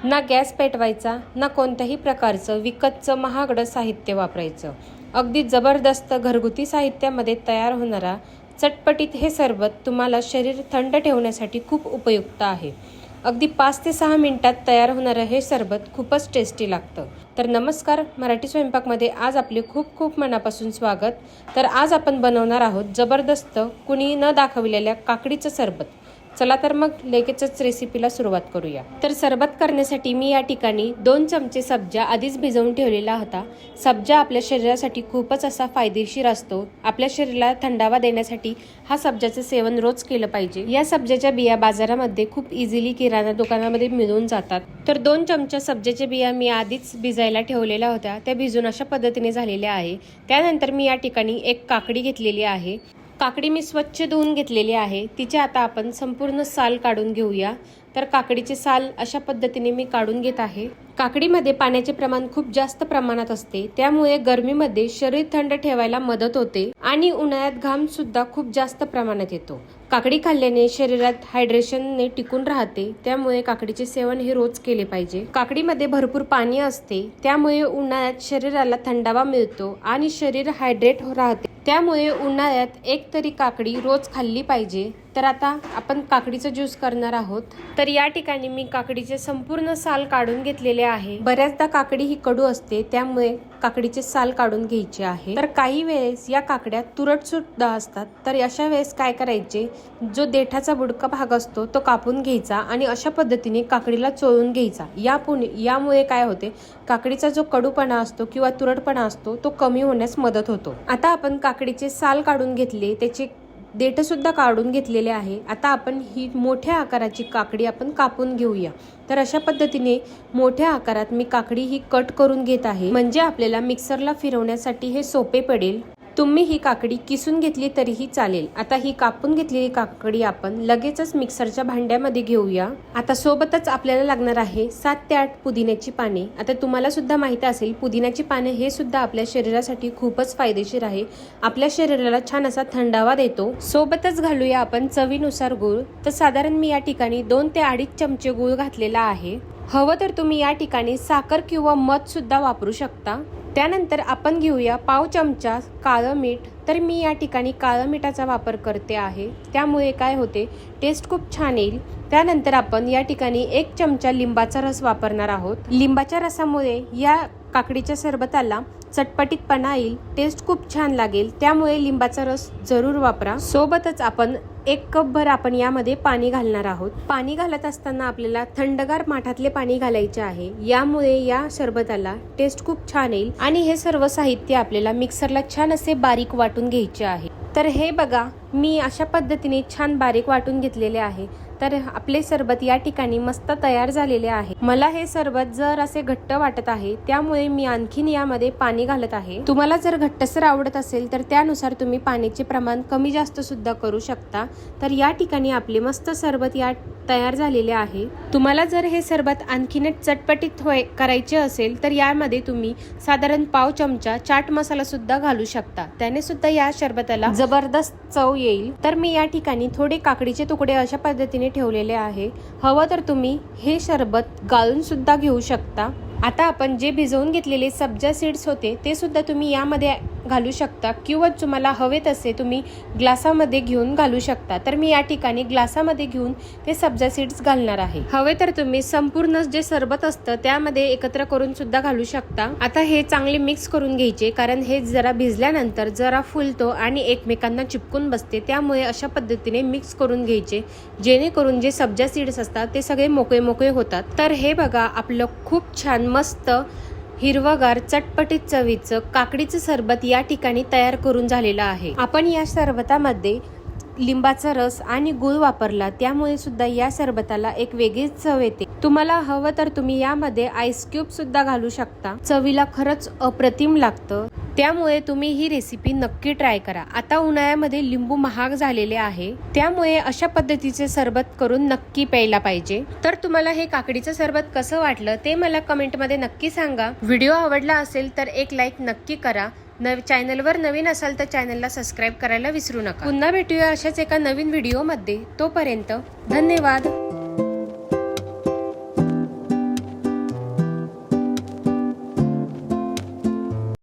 ना गॅस पेटवायचा, ना कोणत्याही प्रकारचं विकतचं महागडं साहित्य वापरायचं. अगदी जबरदस्त घरगुती साहित्यामध्ये तयार होणारा चटपटीत हे सरबत तुम्हाला शरीर थंड ठेवण्यासाठी खूप उपयुक्त आहे. अगदी 5 ते 6 मिनिटात तयार होणारं हे सरबत खूपच टेस्टी लागतं. तर नमस्कार, मराठी स्वयंपाकमध्ये आज आपले खूप खूप मनापासून स्वागत. तर आज आपण बनवणार आहोत जबरदस्त कुणी न दाखविलेल्या काकडीचं सरबत. चला तर मग लगेचच रेसिपीला सुरुवात करूया. तर सरबत करण्यासाठी मी या ठिकाणी 2 चमचे सब्जा आधीच भिजवून ठेवलेला होता. सब्जा आपल्या शरीरासाठी खूपच असा फायदेशीर असतो. आपल्या शरीराला थंडावा देण्यासाठी हा सब्जाचं सेवन रोज केलं पाहिजे. या सब्जाच्या बिया बाजारामध्ये खूप इझिली किराणा दुकानामध्ये मिळून जातात. तर 2 चमचे सब्जाच्या बिया मी आधीच भिजायला ठेवलेल्या होत्या. त्या भिजून अशा पद्धतीने झालेल्या आहे. त्यानंतर मी या ठिकाणी एक काकडी घेतलेली आहे. काकडी मी स्वच्छ धुवून घेतलेली आहे. तिचे आता आपण संपूर्ण साल काढून घेऊया. तर काकडीचे साल अशा पद्धतीने मी काढून घेत आहे. काकडीमध्ये पाण्याचे प्रमाण खूप जास्त प्रमाणात असते, त्यामुळे गरमीमध्ये शरीर थंड ठेवायला मदत होते आणि उन्हाळ्यात घाम सुद्धा खूप जास्त प्रमाणात येतो. काकडी खाल्ल्याने शरीरात हायड्रेशनने टिकून राहते, त्यामुळे काकडीचे सेवन हे रोज केले पाहिजे. काकडीमध्ये भरपूर पाणी असते, त्यामुळे उन्हाळ्यात शरीराला थंडावा मिळतो आणि शरीर हायड्रेट राहते. त्यामुळे उन्हाळ्यात एक तरी काकडी रोज खाल्ली पाहिजे. तर आता आपण काकडीचा ज्यूस करणार आहोत. तर या ठिकाणी मी काकडीचे संपूर्ण साल काढून घेतलेले आहे. बऱ्याचदा काकडी ही कडू असते, त्यामुळे काकडीचे साल काढून घ्यायचे आहे. तर काही वेळेस या काकड्या तुरट सुद्धा असतात. तर अशा वेळेस काय करायचे, जो देठाचा बुडका भाग असतो तो कापून घ्यायचा आणि अशा पद्धतीने काकडीला चोळून घ्यायचा. यामुळे काय होते, काकडीचा जो कडूपणा असतो किंवा तुरटपणा असतो तो कमी होण्यास मदत होतो. आता आपण काकडीचे साल काढून घेतले, त्याचे देठ सुद्धा काढून घेतलेले आहे. आता आपण ही मोठ्या आकाराची काकडी आपण कापून घेऊया. तर अशा पद्धतीने मोठ्या आकारात मी काकडी ही कट करून घेत आहे, म्हणजे आपल्याला मिक्सरला फिरवण्यासाठी हे सोपे पडेल. तुम्ही ही काकडी किसून घेतली तरीही चालेल. आता ही कापून घेतलेली काकडी आपण लगेचच मिक्सरच्या भांड्यामध्ये घेऊया. आता सोबतच आपल्याला लागणार आहे 7 ते 8 पुदिन्याची पाने. आता तुम्हाला सुद्धा माहिती असेल, पुदिन्याची पाने हे सुद्धा आपल्या शरीरासाठी खूपच फायदेशीर आहे. आपल्या शरीराला छान असा थंडावा देतो. सोबतच घालूया आपण चवीनुसार गूळ. तर साधारण मी या ठिकाणी 2 ते 2.5 चमचे गूळ घातलेला आहे. हवं तर तुम्ही या ठिकाणी साखर किंवा मध सुद्धा वापरू शकता. त्यानंतर आपण घेऊया पाव चमचा काळं मीठ. तर मी या ठिकाणी काळं मिठाचा वापर करते आहे, त्यामुळे काय होते, टेस्ट खूप छान येईल. त्यानंतर आपण या ठिकाणी 1 चमचा लिंबाचा रस वापरणार आहोत. लिंबाच्या रसामुळे या काकडीच्या सरबताला चटपटीतपणा येईल, टेस्ट खूप छान लागेल, त्यामुळे लिंबाचा रस जरूर वापरा. सोबतच आपण 1 कप भर आपण यामध्ये पाणी घालणार आहोत. पाणी घालत असताना आपल्याला थंडगार माठातले पाणी घालायचे आहे. यामुळे या सरबताला टेस्ट खूप छान येईल आणि हे सर्व साहित्य आपल्याला मिक्सरला छान असे बारीक वाटून घ्यायचे आहे. तर हे बघा, मी अशा पद्धतीने छान बारीक वाटून घेतलेले आहे. तर आपले सरबत या ठिकाणी मस्त तयार झालेले आहे. मला हे सरबत जर असे घट्ट वाटत आहे, त्यामुळे मी आणखीन यामध्ये पाणी घालत आहे. तुम्हाला जर घट्टसर आवडत असेल तर त्यानुसार तुम्ही पाण्याचे प्रमाण कमी जास्त सुद्धा करू शकता. तर या ठिकाणी आपले मस्त सरबत तयार झालेले आहे. तुम्हाला जर हे सरबत आणखीन चटपटीत करायचे असेल तर यामध्ये तुम्ही साधारण पाव चमचा चाट मसाला सुद्धा घालू शकता. त्याने सुद्धा या सरबताला जबरदस्त चव येईल. तर मी या ठिकाणी थोडे काकडीचे तुकडे अशा पद्धतीने ठेवलेले आहे. हवं तर तुम्ही हे सरबत गाळून सुद्धा घेऊ शकता. आता आपण जे भिजवून घेतलेले सब्जा सीड्स होते ते सुद्धा तुम्ही यामध्ये घालू शकता, किंवा तुम्हाला हवे तसे तुम्ही ग्लासामध्ये घेऊन घालू शकता. तर मी या ठिकाणी ग्लासामध्ये घेऊन ते सब्जा सीड्स घालणार आहे. हवे तर तुम्ही संपूर्ण जे सरबत असतं त्यामध्ये एकत्र करून सुद्धा घालू शकता. आता हे चांगले मिक्स करून घ्यायचे, कारण हे जरा भिजल्यानंतर जरा फुलतो आणि एकमेकांना चिपकून बसते. त्यामुळे अशा पद्धतीने मिक्स करून घ्यायचे, जेणेकरून जे सब्जा सीड्स असतात ते सगळे मोकळे मोकळे होतात. तर हे बघा, आपलं खूप छान मस्त हिरवगार चटपटीत चवीचं काकडीचं सरबत या ठिकाणी तयार करून झालेलं आहे. आपण या सरबतामध्ये लिंबाचा रस आणि गूळ वापरला, त्यामुळे सुद्धा या सरबताला एक वेगळीच चव येते. तुम्हाला हवं तर तुम्ही यामध्ये आईस क्यूब सुद्धा घालू शकता. चवीला खरंच अप्रतिम लागतं, त्यामुळे तुम्ही ही रेसिपी नक्की ट्राय करा. आता उन्हाळ्यामध्ये लिंबू महाग झालेले आहे, त्यामुळे अशा पद्धतीचे सरबत करून नक्की प्यायला पाहिजे. तर तुम्हाला हे काकडीचं सरबत कसं वाटलं ते मला कमेंटमध्ये नक्की सांगा. व्हिडिओ आवडला असेल तर एक लाईक नक्की करा. चॅनलवर नवीन असाल तर चॅनलला सबस्क्राईब करायला विसरू नका. पुन्हा भेटूया अशाच एका नवीन व्हिडिओमध्ये. तोपर्यंत धन्यवाद.